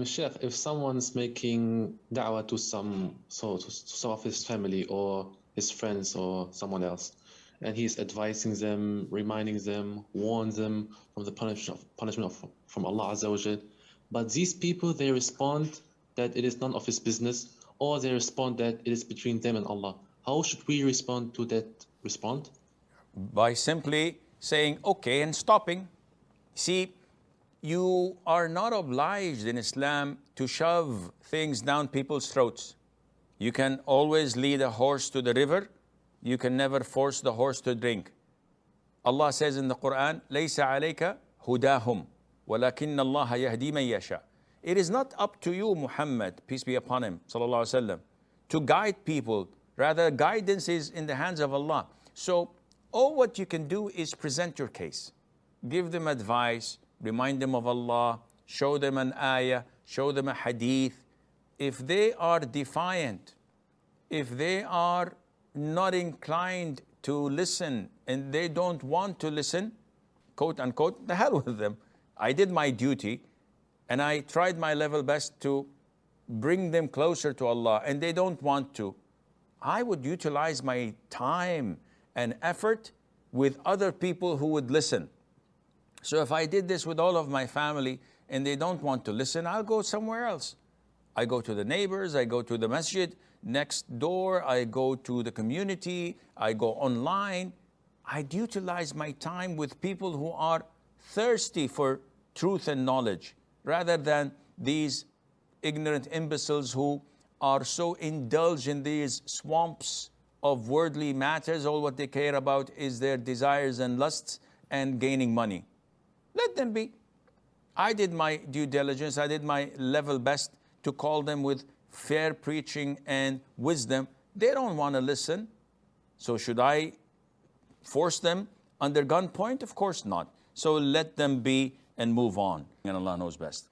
Sheikh, if someone's making da'wah to to some of his family or his friends or someone else, and he's advising them, reminding them, warns them from the from Allah Azza wa Jal, but these people, they respond that it is none of his business, or they respond that it is between them and Allah. How should we respond to that respond? By simply saying okay and stopping. See, you are not obliged in Islam to shove things down people's throats. You can always lead a horse to the river. You can never force the horse to drink. Allah says in the Quran, لَيْسَ عَلَيْكَ هُدَاهُمْ وَلَكِنَّ اللَّهَ يَهْدِي مَن يَشَاءُ. It is not up to you, Muhammad, peace be upon him, sallallahu alaihi wasallam, to guide people. Rather, guidance is in the hands of Allah. So, all what you can do is present your case. Give them advice, remind them of Allah, show them an ayah, show them a hadith. If they are defiant, if they are not inclined to listen and they don't want to listen, quote unquote, the hell with them. I did my duty and I tried my level best to bring them closer to Allah, and they don't want to. I would utilize my time and effort with other people who would listen. So if I did this with all of my family and they don't want to listen, I'll go somewhere else. I go to the neighbors, I go to the masjid next door, I go to the community, I go online. I'd utilize my time with people who are thirsty for truth and knowledge, rather than these ignorant imbeciles who are so indulged in these swamps of worldly matters. All what they care about is their desires and lusts and gaining money. Let them be. I did my due diligence. I did my level best to call them with fair preaching and wisdom. They don't want to listen. So should I force them under gunpoint? Of course not. So let them be and move on. And Allah knows best.